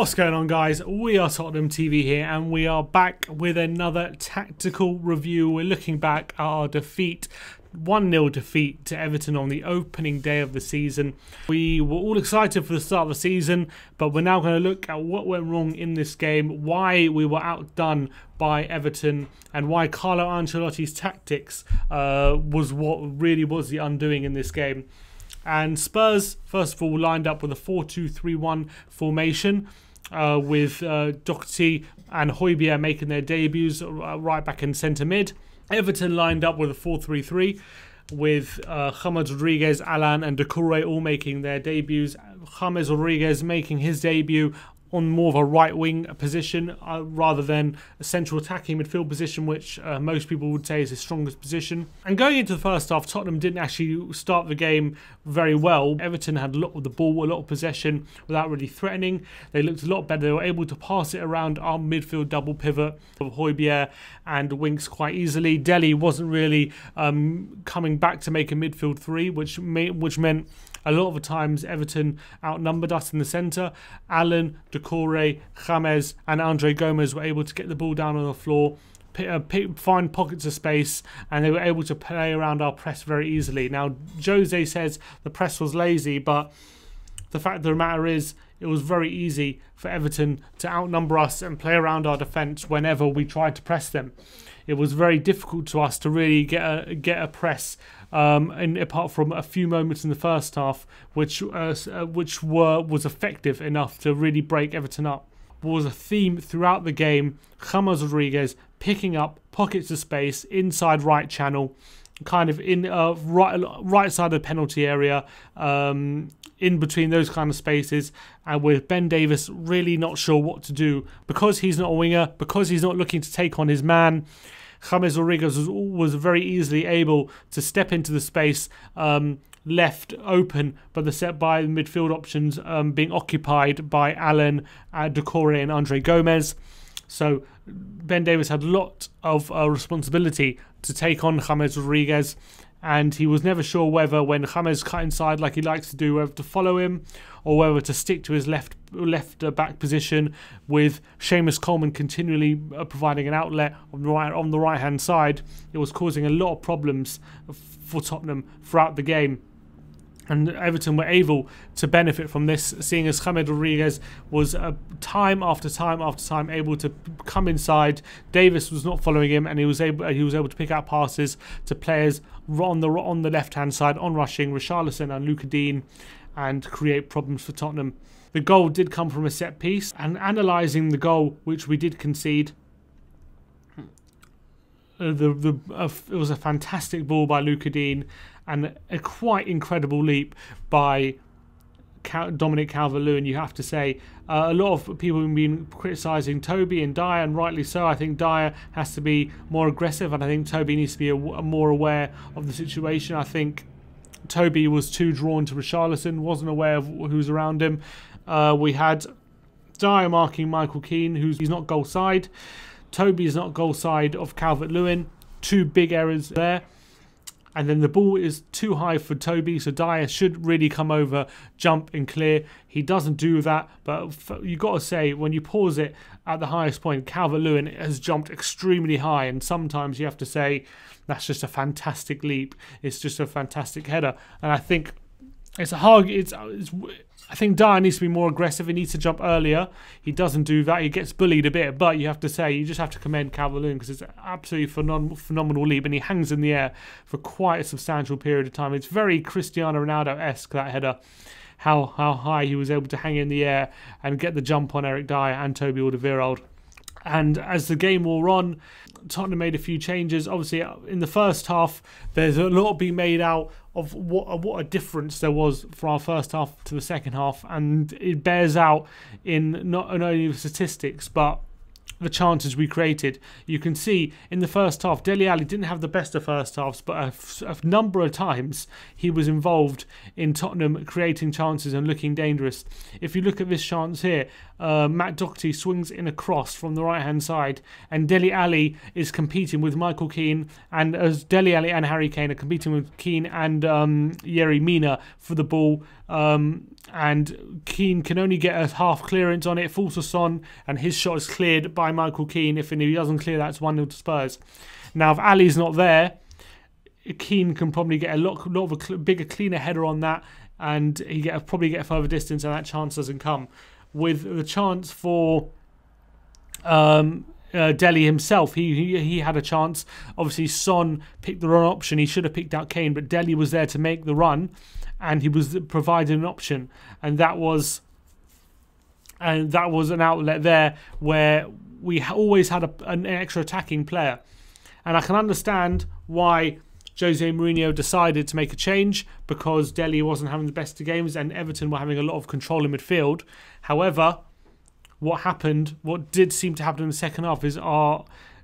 What's going on, guys? We are Tottenham TV here, and we are back with another tactical review. We're looking back at our defeat, 1-0 defeat to Everton on the opening day of the season. We were all excited for the start of the season, but we're now going to look at what went wrong in this game, why we were outdone by Everton, and why Carlo Ancelotti's tactics was what really was the undoing in this game. And Spurs, first of all, lined up with a 4-2-3-1 formation with Doherty and Højbjerg making their debuts right back in centre mid. Everton lined up with a 4-3-3 with James Rodriguez, Alan and Doucouré all making their debuts. James Rodriguez making his debut on more of a right wing position rather than a central attacking midfield position, which most people would say is his strongest position. And going into the first half, Tottenham didn't actually start the game very well. Everton had a lot of the ball, a lot of possession without really threatening. They looked a lot better. They were able to pass it around our midfield double pivot of Højbjerg and Winks quite easily. Dele wasn't really coming back to make a midfield three, which meant a lot of the times Everton outnumbered us in the centre. Alan, Doucouré, James and Andre Gomes were able to get the ball down on the floor, find pockets of space, and they were able to play around our press very easily. Now, Jose says the press was lazy, but the fact of the matter is it was very easy for Everton to outnumber us and play around our defence whenever we tried to press them. It was very difficult to us to really get a press, apart from a few moments in the first half, which was effective enough to really break Everton up. There was a theme throughout the game: James Rodriguez picking up pockets of space inside right channel, kind of in right side of the penalty area, in between those kind of spaces, and with Ben Davies really not sure what to do because he's not a winger, because he's not looking to take on his man. James Rodriguez was very easily able to step into the space left open, but the midfield options being occupied by Alan, Doucouré and Andre Gomes. So Ben Davies had a lot of responsibility to take on James Rodriguez, and he was never sure whether, when James cut inside like he likes to do, whether to follow him or whether to stick to his left back position, with Seamus Coleman continually providing an outlet on the right hand side. It was causing a lot of problems for Tottenham throughout the game. And Everton were able to benefit from this, seeing as James Rodriguez was time after time after time able to come inside. Davies was not following him, and he was able to pick out passes to players on the left hand side, on rushing Richarlison and Luca Dean, and create problems for Tottenham. The goal did come from a set piece, and analysing the goal which we did concede, it was a fantastic ball by Luca Dean and a quite incredible leap by Dominic Calvert-Lewin, you have to say. A lot of people have been criticising Toby and Dyer, and rightly so. I think Dyer has to be more aggressive, and I think Toby needs to be more aware of the situation. I think Toby was too drawn to Richarlison, wasn't aware of who's around him. We had Dyer marking Michael Keane, he's not goal side. Toby is not goal side of Calvert-Lewin. Two big errors there. And then the ball is too high for Toby, so Dyer should really come over, jump and clear. He doesn't do that, but you've got to say, when you pause it at the highest point, Calvert-Lewin has jumped extremely high, and sometimes you have to say that's just a fantastic leap. It's just a fantastic header, and I think I think Dyer needs to be more aggressive. He needs to jump earlier. He doesn't do that. He gets bullied a bit, but you have to say, you just have to commend Calvert-Lewin, because it's an absolutely phenomenal leap, and he hangs in the air for quite a substantial period of time. It's very Cristiano Ronaldo-esque, that header, how high he was able to hang in the air and get the jump on Eric Dyer and Toby Alderweireld. And as the game wore on, Tottenham made a few changes. Obviously, in the first half, there's a lot being made out of what a difference there was from our first half to the second half, and it bears out in not only the statistics but the chances we created. You can see in the first half, Dele Alli didn't have the best of first halves, but a number of times he was involved in Tottenham creating chances and looking dangerous. If you look at this chance here, Matt Doherty swings in a cross from the right hand side, and Dele Alli is competing with Michael Keane, and as Dele Alli and Harry Kane are competing with Keane and Yerry Mina for the ball, and Keane can only get a half clearance on it, falls to Son, and his shot is cleared by Michael Keane. If he doesn't clear that, it's 1-0 to Spurs. Now, if Ali's not there, Keane can probably get a lot of a bigger, cleaner header on that, and he probably get a further distance, and that chance doesn't come. With the chance for Dele himself, he had a chance. Obviously, Son picked the wrong option. He should have picked out Kane, but Dele was there to make the run, and he was provided an option, and that was an outlet there where we always had an extra attacking player. And I can understand why Jose Mourinho decided to make a change, because Dele wasn't having the best of games and Everton were having a lot of control in midfield. However, what did seem to happen in the second half is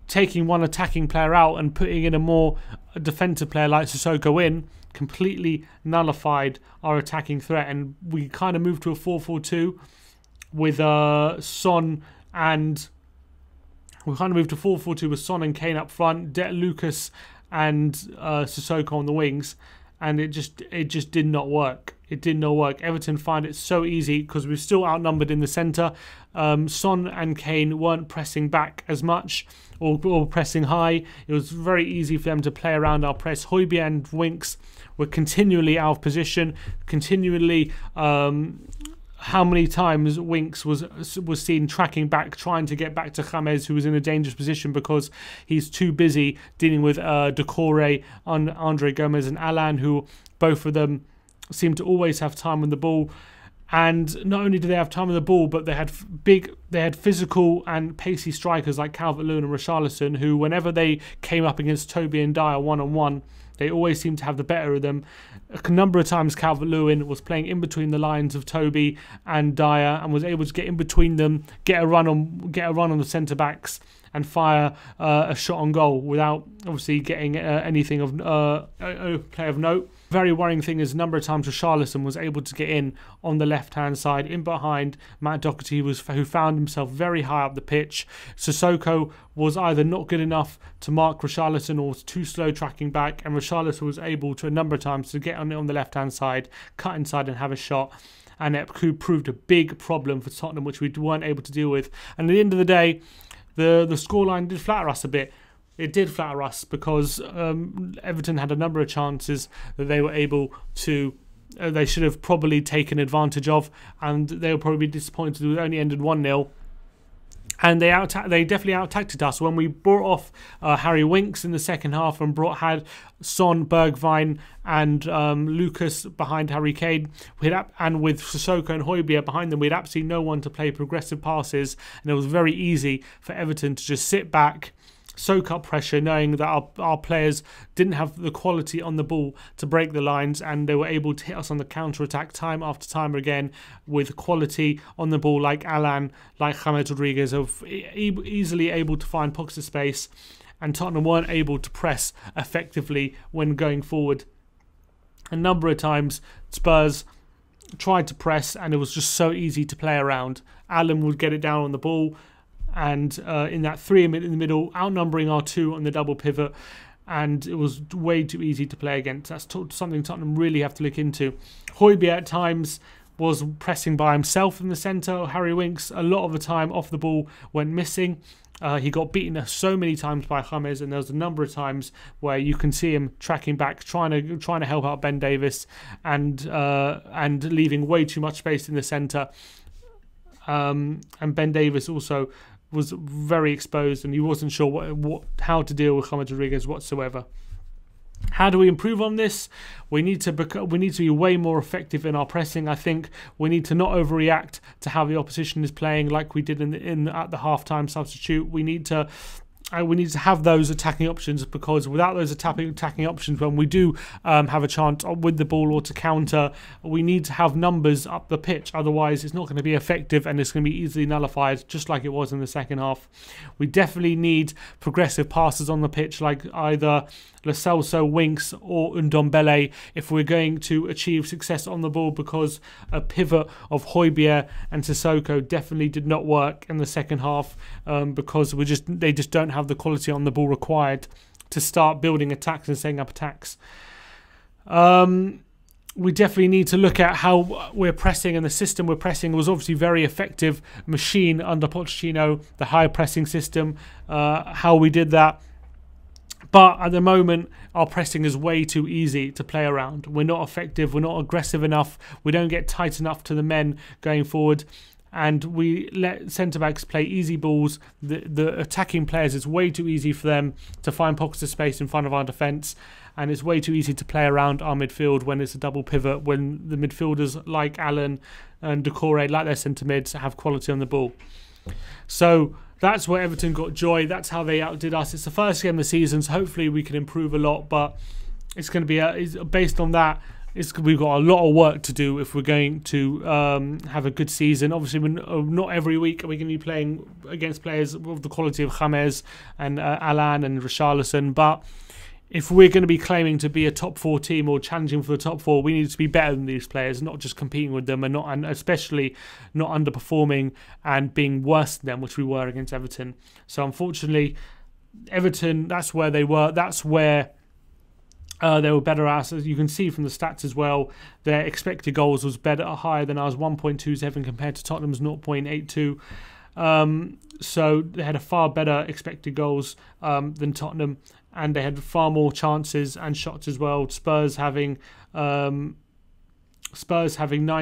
taking one attacking player out and putting in a more defensive player like Sissoko in completely nullified our attacking threat, and we kind of moved to a 4-4-2 with Son and... We kind of moved to 4-4-2 with Son and Kane up front, Lucas and Sissoko on the wings, and it just did not work. It did not work. Everton find it so easy because we're still outnumbered in the centre. Son and Kane weren't pressing back as much or pressing high. It was very easy for them to play around our press. Højbjerg and Winks were continually out of position, continually... how many times Winks was seen tracking back, trying to get back to James, who was in a dangerous position because he's too busy dealing with Decore, Andre Gomez and Alan, who both of them seem to always have time on the ball. And not only do they have time on the ball, but they had physical and pacey strikers like Calvert-Lewin and Richarlison, who whenever they came up against Toby and Dyer one-on-one, they always seemed to have the better of them. A number of times Calvert-Lewin was playing in between the lines of Toby and Dyer and was able to get in between them, get a run on the centre backs, and fire a shot on goal without obviously getting anything of a play of note. Very worrying thing is a number of times Richarlison was able to get in on the left-hand side, in behind Matt Doherty, who found himself very high up the pitch. Sissoko was either not good enough to mark Richarlison or was too slow tracking back, and Richarlison was able to a number of times to get on the left-hand side, cut inside and have a shot. And it proved a big problem for Tottenham, which we weren't able to deal with. And at the end of the day, the scoreline did flatter us a bit. It did flatter us because Everton had a number of chances that they were able to... they should have probably taken advantage of, and they were probably disappointed it only ended 1-0. And they definitely out-tacted us when we brought off Harry Winks in the second half and had Son, Bergwijn and Lucas behind Harry Kane. And with Sissoko and Højbjerg behind them, we had absolutely no one to play progressive passes, and it was very easy for Everton to just sit back, soak up pressure, knowing that our players didn't have the quality on the ball to break the lines, and they were able to hit us on the counter-attack time after time again with quality on the ball like Alan, like James Rodriguez, of easily able to find pockets of space, and Tottenham weren't able to press effectively when going forward. A number of times Spurs tried to press, and it was just so easy to play around. Alan would get it down on the ball, and in that 3 in the middle, outnumbering our 2 on the double pivot, and it was way too easy to play against. That's something Tottenham really have to look into. Højbjerg at times was pressing by himself in the centre. Harry Winks, a lot of the time off the ball, went missing. He got beaten so many times by James, and there was a number of times where you can see him tracking back, trying to help out Ben Davies, and leaving way too much space in the centre. And Ben Davies also was very exposed, and he wasn't sure how to deal with James Rodriguez whatsoever. How do we improve on this? We need to be way more effective in our pressing. I think we need to not overreact to how the opposition is playing, like we did at the halftime substitute. We need to have those attacking options, because without those attacking options, when we do have a chance with the ball or to counter, we need to have numbers up the pitch. Otherwise, it's not going to be effective, and it's going to be easily nullified, just like it was in the second half. We definitely need progressive passes on the pitch, like either Lo Celso, Winks or Ndombele, if we're going to achieve success on the ball, because a pivot of Højbjerg and Sissoko definitely did not work in the second half, because they just don't have the quality on the ball required to start building attacks and setting up attacks. we definitely need to look at how we're pressing, and the system we're pressing was obviously very effective machine under Pochettino, the high pressing system, how we did that. But at the moment, our pressing is way too easy to play around. We're not effective, we're not aggressive enough, we don't get tight enough to the men going forward, and we let centre-backs play easy balls. The attacking players, it's way too easy for them to find pockets of space in front of our defence, and it's way too easy to play around our midfield when it's a double pivot, when the midfielders like Allen and Decore, like their centre-mids, have quality on the ball. So that's where Everton got joy. That's how they outdid us. It's the first game of the season, so hopefully we can improve a lot, but it's going to be based on that. We've got a lot of work to do if we're going to have a good season. Obviously, not every week are we going to be playing against players of the quality of James and Alan and Richarlison, but if we're going to be claiming to be a top 4 team or challenging for the top 4, we need to be better than these players, not just competing with them, and especially not underperforming and being worse than them, which we were against Everton. So unfortunately, Everton, that's where they were. That's where they were better at. As you can see from the stats as well, their expected goals was higher than ours, 1.27 compared to Tottenham's 0.82. So they had a far better expected goals than Tottenham, and they had far more chances and shots as well. Spurs having 9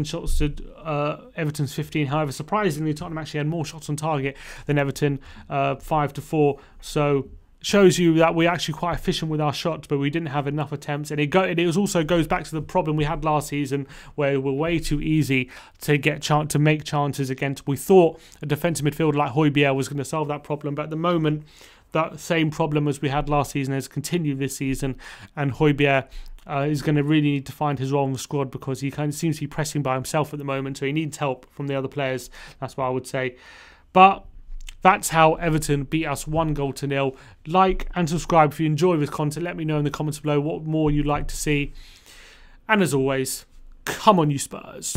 shots to Everton's 15. However, surprisingly, Tottenham actually had more shots on target than Everton, 5-4. So shows you that we're actually quite efficient with our shots, but we didn't have enough attempts. And it also goes back to the problem we had last season, where we're way too easy to make chances against. We thought a defensive midfielder like Højbjerg was going to solve that problem, but at the moment, that same problem as we had last season has continued this season, and Højbjerg is going to really need to find his role in the squad, because he kind of seems to be pressing by himself at the moment, so he needs help from the other players. That's what I would say. But that's how Everton beat us 1-0. Like and subscribe if you enjoy this content. Let me know in the comments below what more you'd like to see. And as always, come on you Spurs.